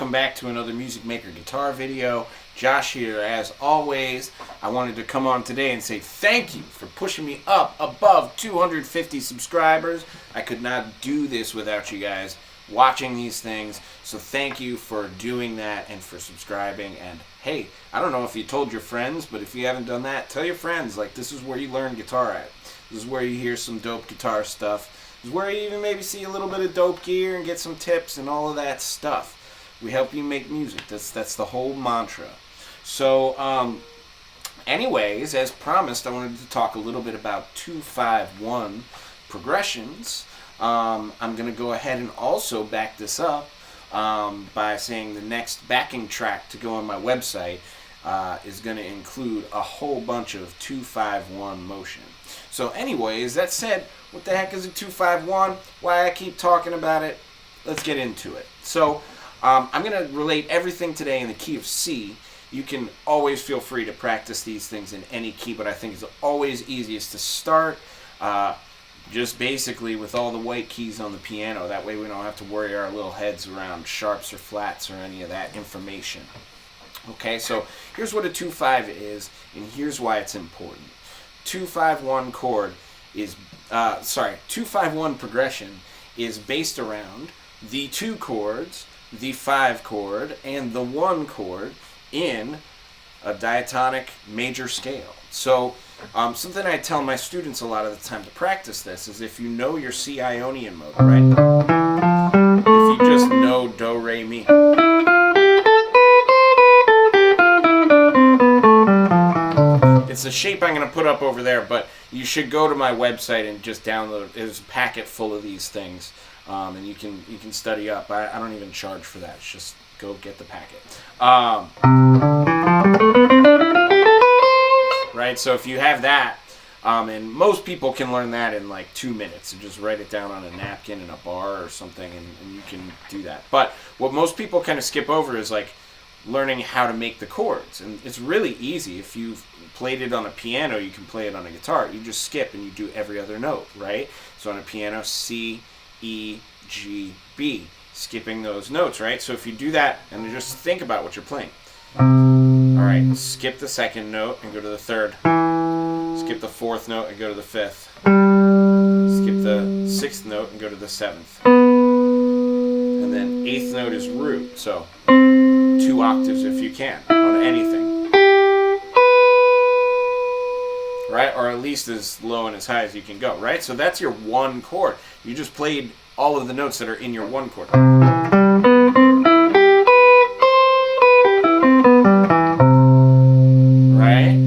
welcome back to another Music Maker guitar video. Josh here as always. I wanted to come on today and say thank you for pushing me up above 250 subscribers. I could not do this without you guys watching these things, so thank you for doing that and for subscribing. And hey, I don't know if you told your friends, but if you haven't done that, tell your friends. Like, this is where you learn guitar at. This is where you hear some dope guitar stuff. This is where you even maybe see a little bit of dope gear and get some tips and all of that stuff. We help you make music. That's the whole mantra. So anyways, as promised, I wanted to talk a little bit about 2-5-1 progressions. I'm going to go ahead and also back this up by saying the next backing track to go on my website is going to include a whole bunch of 2-5-1 motion. So anyways, that said, what the heck is a 2-5-1? Why I keep talking about it? Let's get into it. So I'm going to relate everything today in the key of C. You can always feel free to practice these things in any key, but I think it's always easiest to start just basically with all the white keys on the piano. That way we don't have to worry our little heads around sharps or flats or any of that information. Okay, so here's what a 2-5 is, and here's why it's important. 2-5-1 chord is 2-5-1 progression is based around the 2 chords, the 5 chord, and the 1 chord in a diatonic major scale. So something I tell my students a lot of the time to practice this is if you know your C Ionian mode, right? If you just know Do, Re, Mi. It's a shape I'm going to put up over there, but you should go to my website and just download. There's a packet full of these things, and you can study up. I don't even charge for that. It's just go get the packet. Right, so if you have that, and most people can learn that in like 2 minutes, and just write it down on a napkin in a bar or something, and you can do that. But what most people kind of skip over is like learning how to make the chords, and it's really easy. If you've played it on a piano, you can play it on a guitar. You just skip and you do every other note, right? So on a piano, C, E, G, B, skipping those notes, right? So if you do that and just think about what you're playing. All right, skip the 2nd note and go to the 3rd. Skip the 4th note and go to the 5th. Skip the 6th note and go to the 7th. And then 8th note is root, so 2 octaves if you can on anything. Right? Or at least as low and as high as you can go, right? So that's your 1 chord. You just played all of the notes that are in your 1 chord. Right?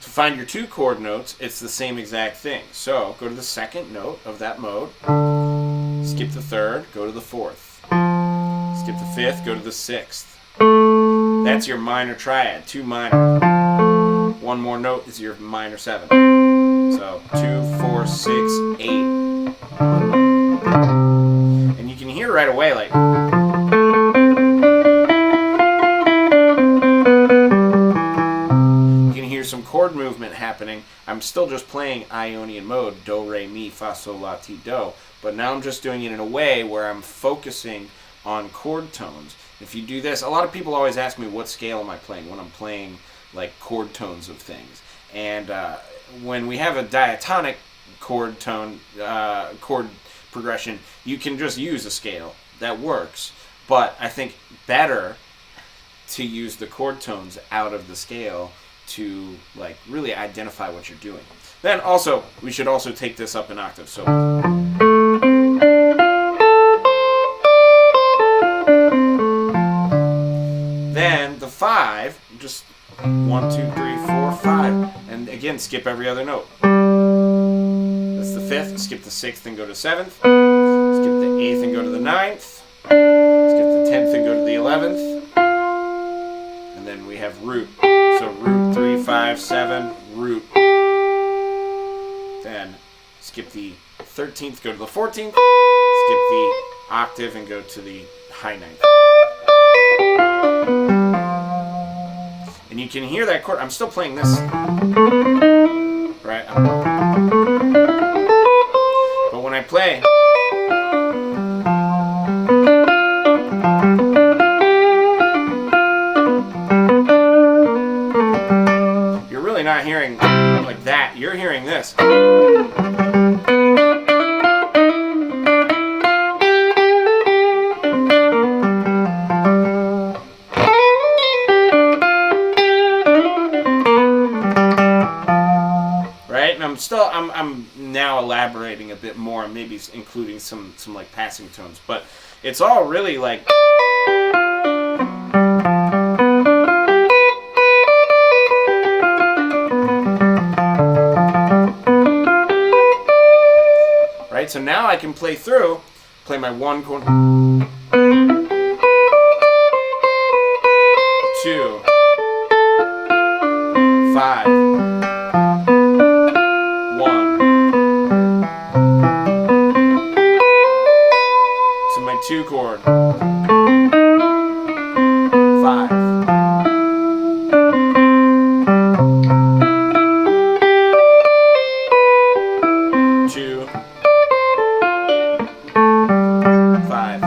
To find your 2 chord notes, it's the same exact thing. So go to the 2nd note of that mode, skip the 3rd, go to the 4th. Skip the 5th, go to the 6th. That's your minor triad, 2 minor. 1 more note is your minor 7. So 2, 4, 6, 8. And you can hear right away, like, you can hear some chord movement happening. I'm still just playing Ionian mode, Do, Re, Mi, Fa, Sol, La, Ti, Do. But now I'm just doing it in a way where I'm focusing on chord tones. If you do this, a lot of people always ask me what scale am I playing when I'm playing like chord tones of things. And when we have a diatonic chord tone, chord progression, you can just use a scale. That works. But I think better to use the chord tones out of the scale to like really identify what you're doing. Then also, we should also take this up an octave. So then the 5, just 1, 2, 3, 4, 5, and again skip every other note. That's the 5th. Skip the 6th and go to 7th. Skip the 8th and go to the 9th. Skip the 10th and go to the 11th. And then we have root. So root 3, 5, 7, root. Then skip the 13th, go to the 14th. Skip the octave and go to the high 9th. And you can hear that chord. I'm still playing this. Right? But when I play, that, you're hearing this. Right? And I'm now elaborating a bit more and maybe including some like passing tones, but it's all really like right? So now I can play my 1 chord, 2, 5, 1. So my 2 chord, 5. 2, 5.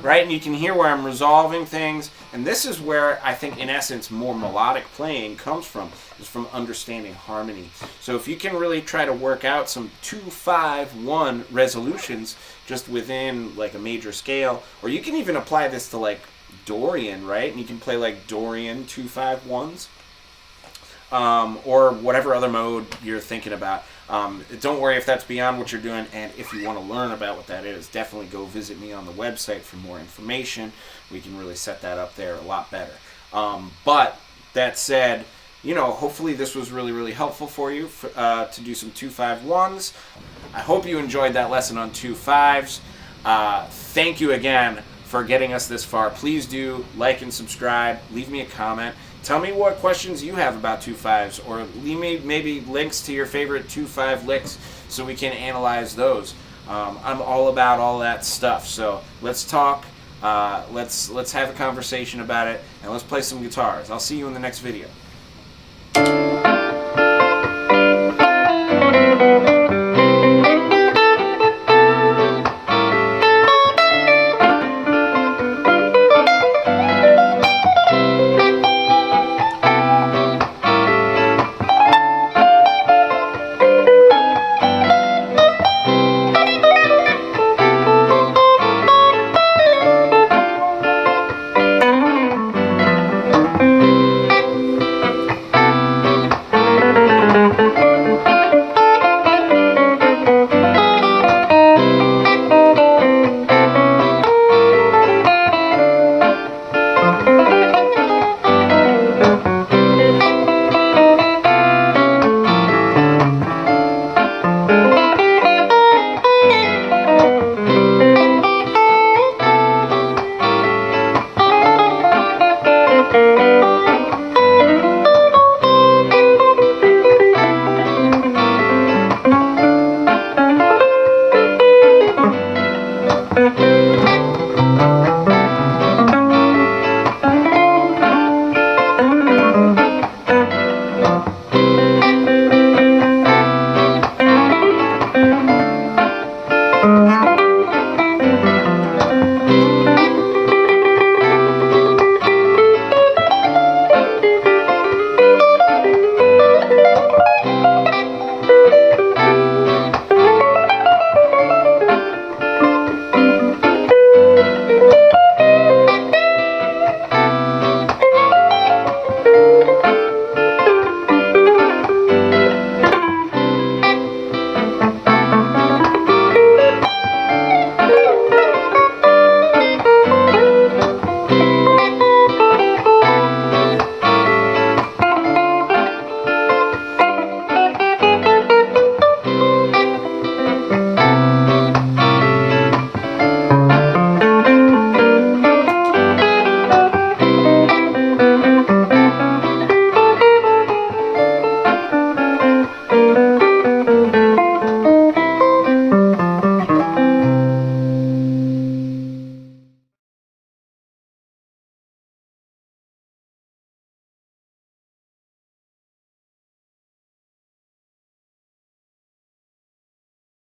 Right, and you can hear where I'm resolving things, and this is where I think, in essence, more melodic playing comes from, is from understanding harmony. So if you can really try to work out some 2-5-1 resolutions just within like a major scale, or you can even apply this to like Dorian, right? And you can play like Dorian 2-5-1s, or whatever other mode you're thinking about. Don't worry if that's beyond what you're doing, and if you want to learn about what that is, definitely go visit me on the website for more information. We can really set that up there a lot better. But that said, hopefully this was really, really helpful for you to do some 2-5-1s. I hope you enjoyed that lesson on 2-5s. Thank you again for getting us this far. Please do like and subscribe. Leave me a comment. Tell me what questions you have about 2-5s, or leave me maybe links to your favorite 2-5 licks so we can analyze those. I'm all about all that stuff. So let's talk. Let's have a conversation about it, and let's play some guitars. I'll see you in the next video.